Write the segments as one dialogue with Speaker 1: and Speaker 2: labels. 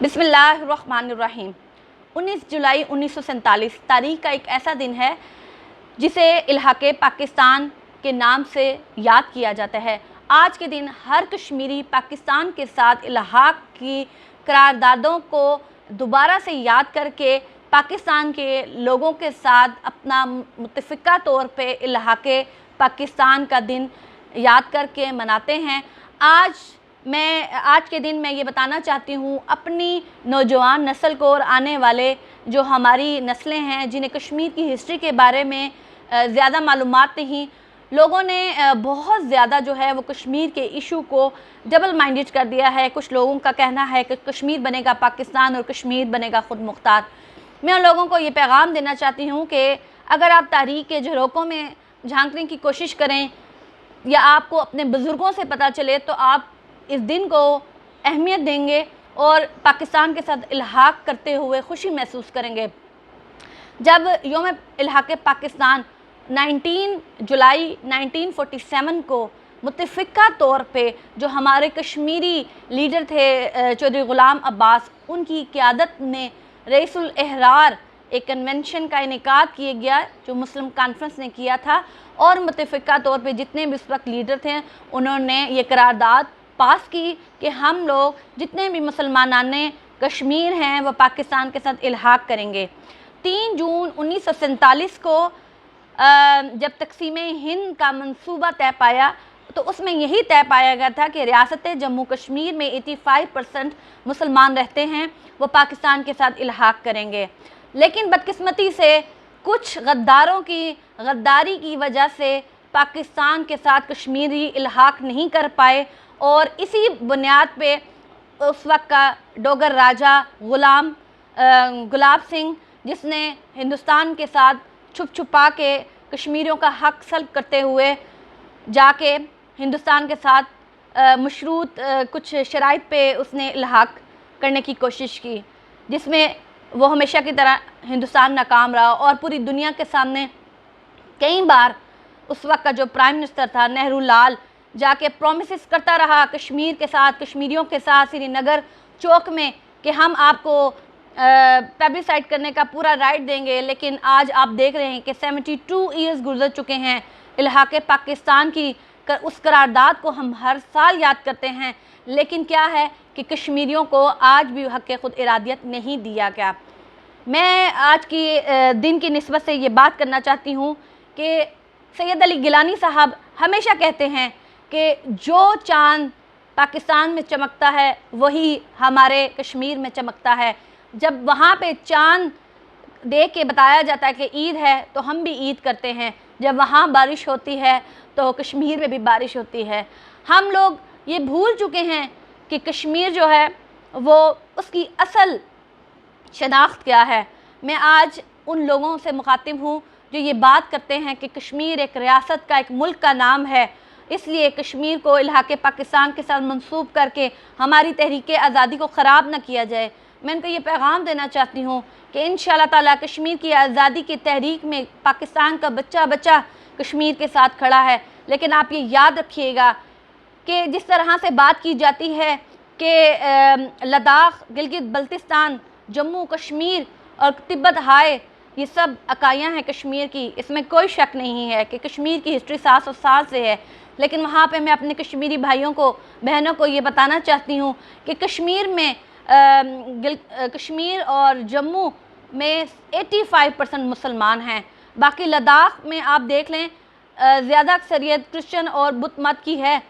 Speaker 1: बिस्मिल्लाहिर्रहमानिर्रहीम। 19 जुलाई 1947 तारीख का एक ऐसा दिन है जिसे इलाक़े पाकिस्तान के नाम से याद किया जाता है। आज के दिन हर कश्मीरी पाकिस्तान के साथ इलाक़ की करारदादों को दोबारा से याद करके पाकिस्तान के लोगों के साथ अपना मुत्तफ़िक़ा तौर पे इलाक़े पाकिस्तान का दिन याद करके मनाते हैं। आज के दिन मैं ये बताना चाहती हूँ अपनी नौजवान नस्ल को और आने वाले जो हमारी नस्लें हैं जिन्हें कश्मीर की हिस्ट्री के बारे में ज़्यादा मालूमात नहीं, लोगों ने बहुत ज़्यादा जो है वो कश्मीर के इशू को डबल माइंडेड कर दिया है। कुछ लोगों का कहना है कि कश्मीर बनेगा पाकिस्तान और कश्मीर बनेगा ख़ुद मुख्तार। मैं उन लोगों को ये पैगाम देना चाहती हूँ कि अगर आप तारीख़ के झरोकों में झांकने की कोशिश करें या आपको अपने बुज़ुर्गों से पता चले तो आप इस दिन को अहमियत देंगे और पाकिस्तान के साथ इल्हाक़ करते हुए खुशी महसूस करेंगे। जब यौम इल्हाक़े पाकिस्तान 19 जुलाई 1947 को मुत्तफ़िक़ा तौर पे जो हमारे कश्मीरी लीडर थे चौधरी ग़ुलाम अब्बास, उनकी क़यादत में रईसुल अहरार एक कन्वेंशन का इनेकाद किया गया जो मुस्लिम कॉन्फ्रेंस ने किया था और मुत्तफ़िक़ा तौर पे जितने भी उस वक्त लीडर थे उन्होंने ये करारदाद पास की कि हम लोग जितने भी मुसलमानाने कश्मीर हैं वो पाकिस्तान के साथ इल्हाक़ करेंगे। 3 जून 1947 को जब तक़सीम हिंद का मंसूबा तय पाया तो उसमें यही तय पाया गया था कि रियासत जम्मू कश्मीर में 85% मुसलमान रहते हैं, वो पाकिस्तान के साथ इल्हाक़ करेंगे। लेकिन बदकिस्मती से कुछ गद्दारों की गद्दारी की वजह से पाकिस्तान के साथ कश्मीरी इल्हाक़ नहीं कर पाए और इसी बुनियाद पे उस वक्त का डोगर राजा गुलाब सिंह, जिसने हिंदुस्तान के साथ छुप छुपा के कश्मीरियों का हक़ सल्ब करते हुए जाके हिंदुस्तान के साथ मशरूत कुछ शराइत पे उसने इल्हाक़ करने की कोशिश की, जिसमें वो हमेशा की तरह हिंदुस्तान नाकाम रहा और पूरी दुनिया के सामने कई बार उस वक्त का जो प्राइम मिनिस्टर था नेहरू लाल जाके प्रोमिसेस करता रहा कश्मीर के साथ, कश्मीरियों के साथ श्रीनगर चौक में कि हम आपको प्लेबिसाइट करने का पूरा राइट देंगे। लेकिन आज आप देख रहे हैं कि 72 ईयर्स गुजर चुके हैं। इल्हाक़े पाकिस्तान की उस करारदाद को हम हर साल याद करते हैं, लेकिन क्या है कि कश्मीरियों को आज भी हक़ ख़ुद इरादियत नहीं दिया गया। मैं आज की दिन की निस्बत से ये बात करना चाहती हूँ कि सैयद अली गिलानी साहब हमेशा कहते हैं कि जो चाँद पाकिस्तान में चमकता है वही हमारे कश्मीर में चमकता है। जब वहाँ पे चाँद देख के बताया जाता है कि ईद है तो हम भी ईद करते हैं। जब वहाँ बारिश होती है तो कश्मीर में भी बारिश होती है। हम लोग ये भूल चुके हैं कि कश्मीर जो है वो उसकी असल शनाख्त क्या है। मैं आज उन लोगों से मुखातिब हूँ जो ये बात करते हैं कि कश्मीर एक रियासत का, एक मुल्क का नाम है, इसलिए कश्मीर को इल्हाक़े पाकिस्तान के साथ मंसूब करके हमारी तहरीक आज़ादी को ख़राब ना किया जाए। मैं उनको ये पैगाम देना चाहती हूँ कि इंशाअल्लाह ताला कश्मीर की आज़ादी की तहरीक में पाकिस्तान का बच्चा बच्चा कश्मीर के साथ खड़ा है। लेकिन आप ये याद रखिएगा कि जिस तरह से बात की जाती है कि लद्दाख, गिलगित बल्तिस्तान, जम्मू कश्मीर और तिब्बत हाय, ये सब अकाइयाँ हैं कश्मीर की, इसमें कोई शक नहीं है कि कश्मीर की हिस्ट्री 700 साल से है। लेकिन वहाँ पे मैं अपने कश्मीरी भाइयों को, बहनों को ये बताना चाहती हूँ कि कश्मीर में कश्मीर और जम्मू में 85% मुसलमान हैं। बाकी लद्दाख में आप देख लें ज़्यादा अक्सरियत क्रिश्चियन और बुत मत की है,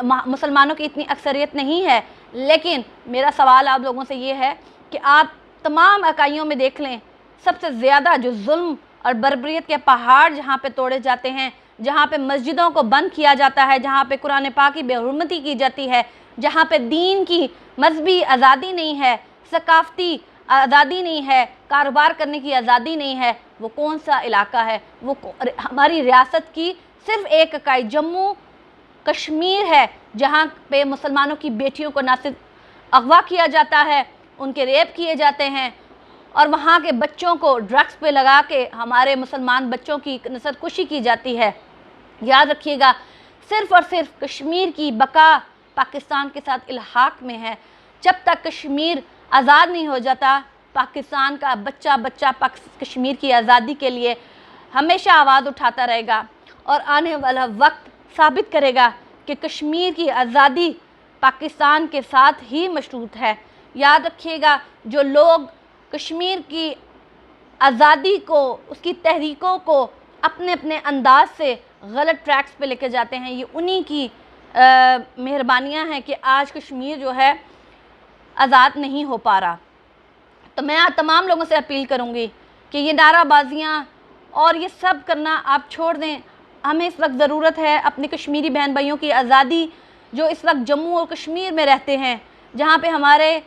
Speaker 1: मुसलमानों की इतनी अक्सरियत नहीं है। लेकिन मेरा सवाल आप लोगों से ये है कि आप तमाम इकाइयों में देख लें, सबसे ज़्यादा जो जुल्म और बर्बरियत के पहाड़ जहाँ पे तोड़े जाते हैं, जहाँ पे मस्जिदों को बंद किया जाता है, जहाँ पे कुरान पाक की बेहुरमती की जाती है, जहाँ पे दीन की मजहबी आज़ादी नहीं है, सकाफ़ती आज़ादी नहीं है, कारोबार करने की आज़ादी नहीं है, वो कौन सा इलाका है? वो हमारी रियासत की सिर्फ़ एक इकाई जम्मू कश्मीर है, जहाँ पे मुसलमानों की बेटियों को ना सिर्फ अगवा किया जाता है, उनके रेप किए जाते हैं और वहाँ के बच्चों को ड्रग्स पे लगा के हमारे मुसलमान बच्चों की नस्लकुशी की जाती है। याद रखिएगा, सिर्फ़ और सिर्फ कश्मीर की बका पाकिस्तान के साथ इल्हाक़ में है। जब तक कश्मीर آزاد نہیں ہو جاتا، پاکستان کا بچہ بچہ کشمیر کی آزادی کے لیے ہمیشہ آواز اٹھاتا رہے گا، اور آنے والا وقت ثابت کرے گا کہ کشمیر کی آزادی پاکستان کے ساتھ ہی مشروط ہے۔ یاد رکھیے گا، جو لوگ کشمیر کی آزادی کو، اس کی تحریکوں کو اپنے اپنے انداز سے غلط ٹریکس پہ لے کے جاتے ہیں، یہ انہی کی مہربانیاں ہیں کہ آج کشمیر جو ہے آزاد نہیں ہو پا رہا۔ تو میں تمام لوگوں سے اپیل کروں گی کہ یہ نعرہ بازیاں اور یہ سب کرنا آپ چھوڑ دیں۔ ہمیں اس وقت ضرورت ہے اپنے کشمیری بہن بھائیوں کی آزادی، جو اس وقت جموں اور کشمیر میں رہتے ہیں، جہاں پہ ہمارے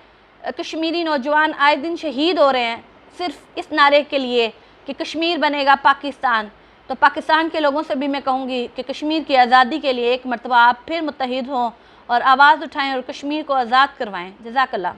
Speaker 1: کشمیری نوجوان آئے دن شہید ہو رہے ہیں، صرف اس نعرے کے لیے کہ کشمیر بنے گا پاکستان۔ تو پاکستان کے لوگوں سے بھی میں کہوں گی کہ کشمیر کی آزادی کے لیے ایک مرتبہ آپ پھر متحد ہوں اور آواز اٹھائیں اور کشمیر کو آزاد کروائیں۔ جزاک اللہ۔